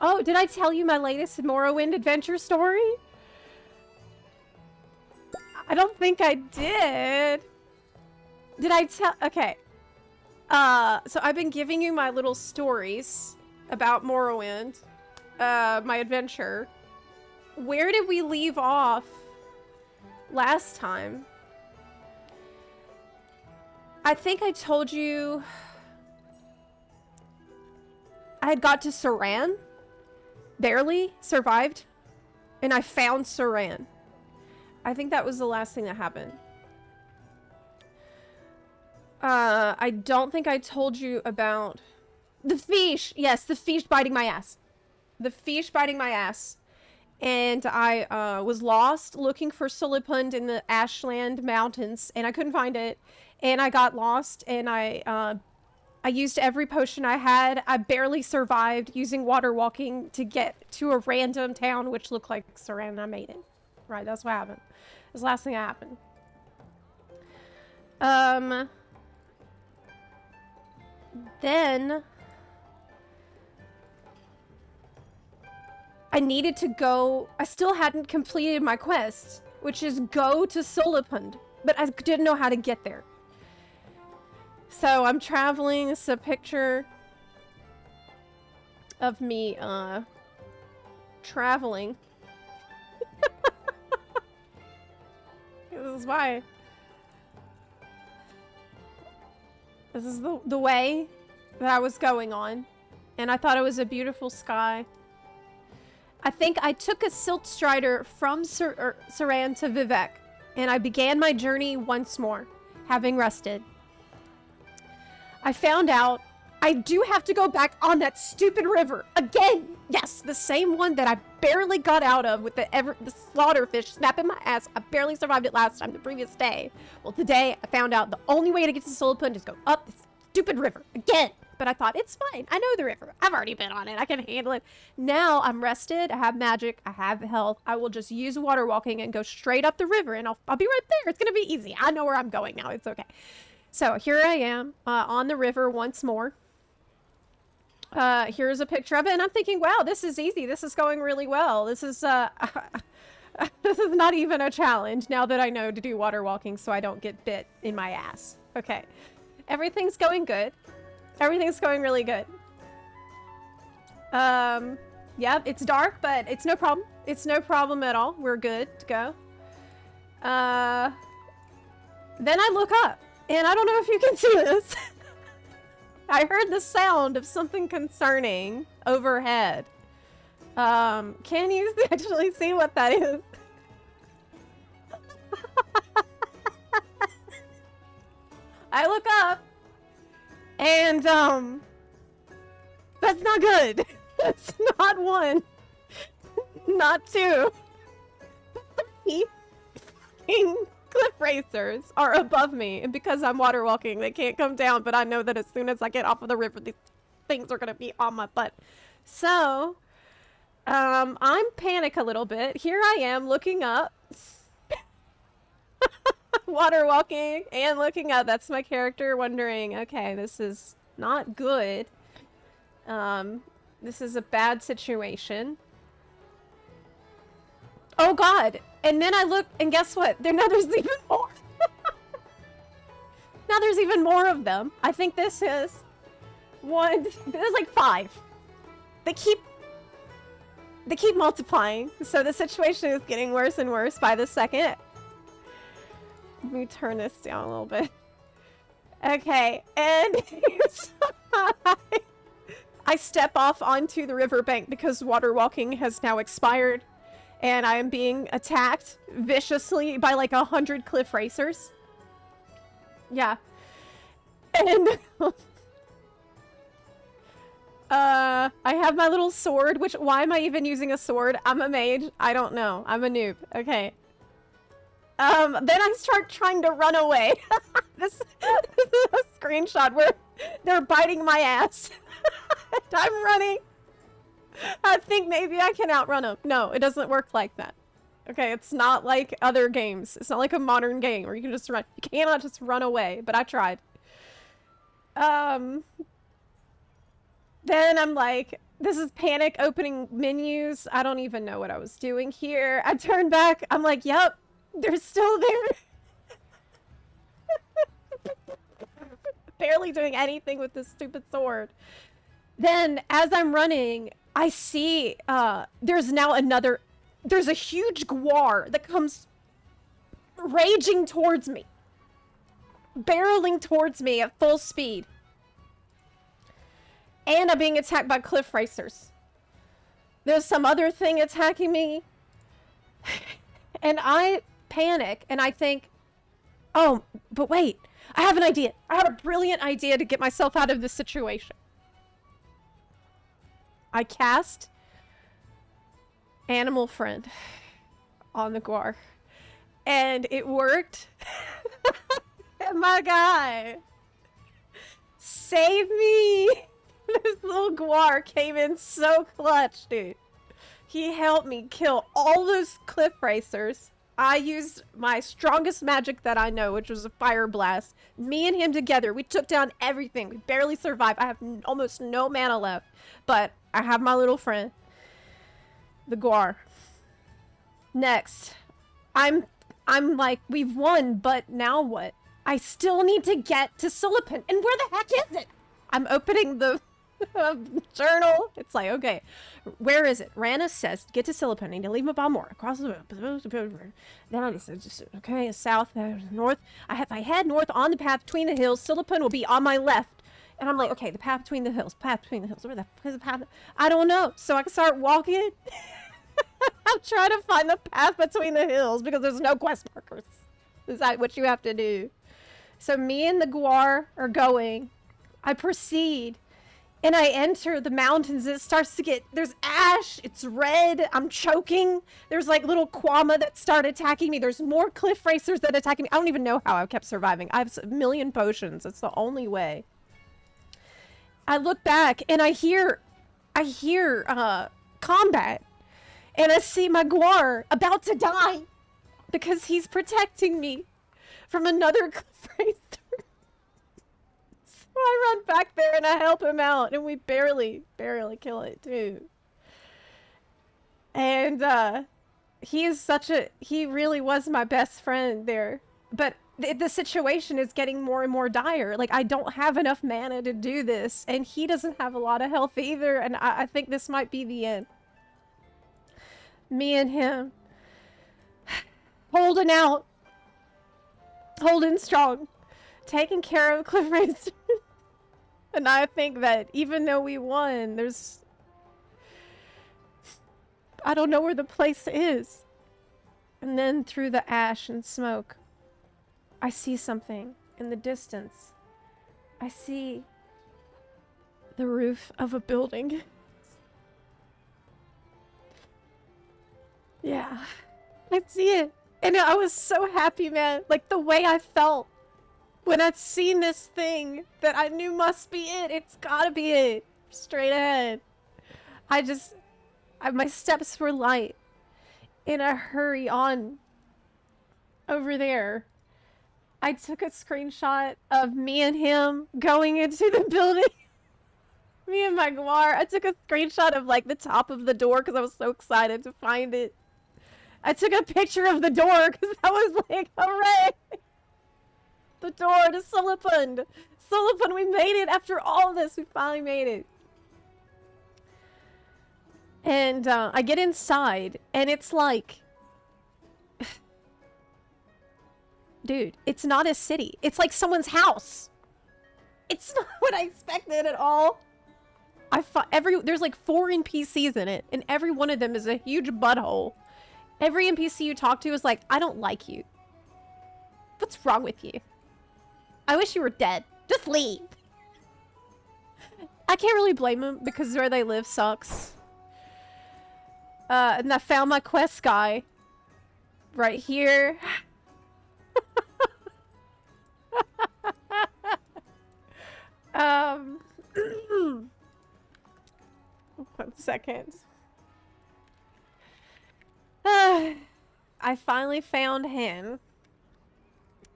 Oh, did I tell you my latest Morrowind adventure story? I don't think I did. Did I tell? Okay. So I've been giving you my little stories about Morrowind, my adventure. Where did we leave off last time? I think I told you I had got to Saran. Barely survived. And I found Saran. I think that was the last thing that happened. I don't think I told you about the fish. Yes, the fish biting my ass. The fish biting my ass. And I was lost looking for Sulipund in the Ashland Mountains, and I couldn't find it. And I got lost, and I used every potion I had. I barely survived using water walking to get to a random town which looked like Saran, and I made it. Right, that's what happened. That's the last thing that happened. Then I needed to go. I still hadn't completed my quest, which is go to Sulipund, but I didn't know how to get there. So I'm traveling. It's a picture of me traveling. This is why. This is the way that I was going on. And I thought it was a beautiful sky. I think I took a Silt Strider from Saran to Vivek. And I began my journey once more, having rested. I found out I do have to go back on that stupid river again. Yes, the same one that I barely got out of with the slaughterfish snapping my ass. I barely survived it last time, the previous day. Well, today I found out the only way to get to Sulipund is go up this stupid river again. But I thought, it's fine. I know the river. I've already been on it. I can handle it. Now I'm rested. I have magic. I have health. I will just use water walking and go straight up the river, and I'll be right there. It's going to be easy. I know where I'm going now. It's okay. So here I am on the river once more. Here's a picture of it, and I'm thinking, wow, this is easy. This is going really well. This is this is not even a challenge now that I know to do water walking so I don't get bit in my ass. Okay. Everything's going good. Everything's going really good. Yeah, it's dark, but it's no problem. It's no problem at all. We're good to go. Then I look up, and I don't know if you can see this. I heard the sound of something concerning overhead. Can you actually see what that is? I look up, and, that's not good. That's not one. Not two. The cliff racers are above me, and because I'm water walking, they can't come down, but I know that as soon as I get off of the river, these things are gonna be on my butt. So, I'm panic a little bit. Here I am looking up. Water walking and looking up. That's my character wondering, okay, this is not good. This is a bad situation. Oh god! And then I look, and guess what? Now there's even more! Now there's even more of them. I think this is one, there's like 5. They keep multiplying, so the situation is getting worse and worse by the second. Let me turn this down a little bit. Okay, and I step off onto the riverbank because water walking has now expired, and I am being attacked viciously by like 100 cliff racers. Yeah. And I have my little sword, which, why am I even using a sword? I'm a mage. I don't know. I'm a noob. Okay. Then I start trying to run away. This is a screenshot where they're biting my ass. And I'm running. I think maybe I can outrun them. No, it doesn't work like that. Okay, it's not like other games. It's not like a modern game where you can just run. You cannot just run away, but I tried. Then I'm like, This is panic opening menus. I don't even know what I was doing here. I turned back. I'm like, yep, they're still there. Barely doing anything with this stupid sword. Then, as I'm running, I see there's a huge guar that comes raging towards me. Barreling towards me at full speed. And I'm being attacked by cliff racers. There's some other thing attacking me. And I panic and I think, oh, but wait, I have an idea. I have a brilliant idea to get myself out of this situation. I cast Animal Friend on the guar. And it worked. And my guy saved me. This little guar came in so clutch, dude. He helped me kill all those cliff racers. I used my strongest magic that I know, which was a fire blast. Me and him together, we took down everything. We barely survived. I have almost no mana left. But I have my little friend, the guar. Next, I'm like, we've won, but now what? I still need to get to Sulipund. And where the heck is it? I'm opening the journal. It's like, okay, where is it? Rana says, get to Sulipund. I need to leave Balmore. Across the then I said, just okay, south, north. If I head north on the path between the hills, Sulipund will be on my left. And I'm like, okay, the path between the hills, Where the fuck is the path? I don't know. So I can start walking. I'm trying to find the path between the hills because there's no quest markers. Is that what you have to do? So me and the guar are going. I proceed. And I enter the mountains. It starts to get... There's ash. It's red. I'm choking. There's like little quama that start attacking me. There's more cliff racers that attack me. I don't even know how I kept surviving. I have a million potions. It's the only way. I look back and I hear combat. And I see my guar about to die. Because he's protecting me from another cliff racer. I run back there and I help him out, and we barely kill it too. And he really was my best friend there. But the situation is getting more and more dire. Like, I don't have enough mana to do this, and he doesn't have a lot of health either, and I think this might be the end. Me and him holding out, holding strong, taking care of cliff racers. And I think that even though we won, I don't know where the place is. And then through the ash and smoke, I see something in the distance. I see the roof of a building. Yeah, I see it. And I was so happy, man. Like, the way I felt when I'd seen this thing that I knew must be it. It's gotta be it. Straight ahead. My steps were light. And I hurry on over there. I took a screenshot of me and him going into the building. Me and my guar. I took a screenshot of like the top of the door because I was so excited to find it. I took a picture of the door because I was like, hooray! The door to Sulipund! Sulipund, we made it after all this! We finally made it. And I get inside, and it's like... Dude, it's not a city. It's like someone's house! It's not what I expected at all! There's like 4 NPCs in it, and every one of them is a huge butthole. Every NPC you talk to is like, I don't like you. What's wrong with you? I wish you were dead. Just leave. I can't really blame them because where they live sucks. And I found my quest guy. Right here. One second. I finally found him.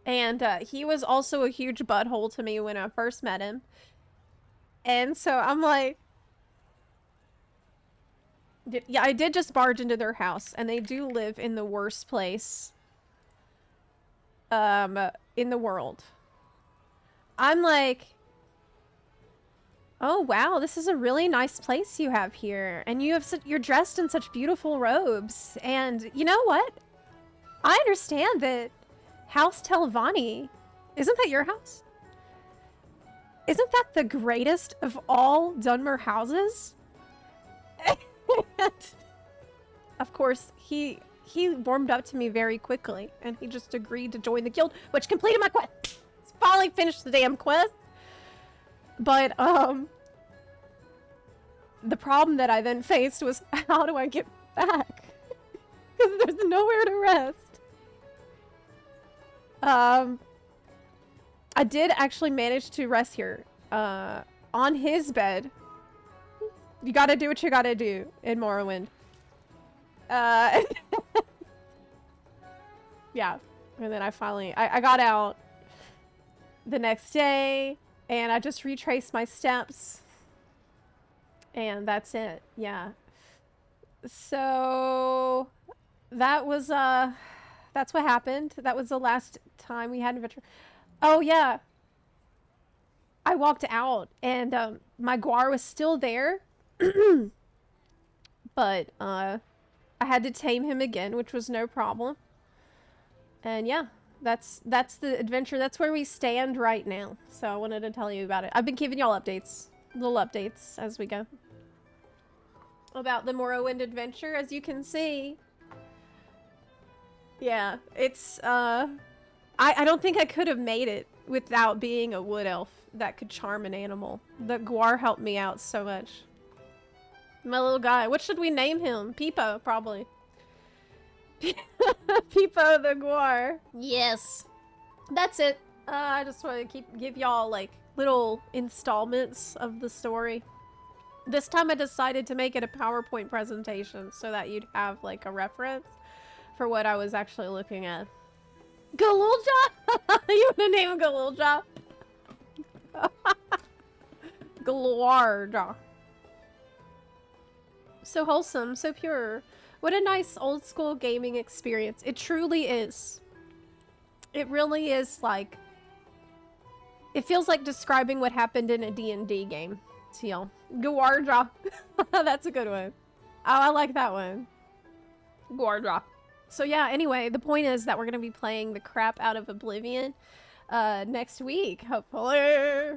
And he was also a huge butthole to me when I first met him. And so I'm like, Yeah, I did just barge into their house, and they do live in the worst place in the world. I'm like, oh wow, this is a really nice place you have here, and you're dressed in such beautiful robes. And you know what? I understand that House Telvanni, isn't that your house? Isn't that the greatest of all Dunmer houses? And of course, he warmed up to me very quickly, and he just agreed to join the guild, which completed my quest. Finally finished the damn quest. But the problem that I then faced was, how do I get back? Because there's nowhere to rest. I did actually manage to rest here, on his bed. You gotta do what you gotta do in Morrowind. Yeah. And then I finally, I got out the next day, and I just retraced my steps. And that's it. Yeah. So, that was, that's what happened. That was the last time we had an adventure. Oh, yeah. I walked out, and, my guar was still there. But, I had to tame him again, which was no problem. And yeah, that's the adventure. That's where we stand right now. So I wanted to tell you about it. I've been giving y'all updates, little updates as we go. About the Morrowind adventure, as you can see. Yeah, it's, I don't think I could have made it without being a wood elf that could charm an animal. The guar helped me out so much. My little guy. What should we name him? Peepo, probably. Peepo the guar. Yes. That's it. I just want to give y'all, like, little installments of the story. This time I decided to make it a PowerPoint presentation so that you'd have, like, a reference for what I was actually looking at. Galulja? You want to name him Galulja? Galuarja. So wholesome, so pure. What a nice old school gaming experience. It truly is. It really is, like, it feels like describing what happened in a D&D game to y'all. Guarja. That's a good one. Oh, I like that one. Guarja. So yeah, anyway, the point is that we're going to be playing the crap out of Oblivion next week, hopefully.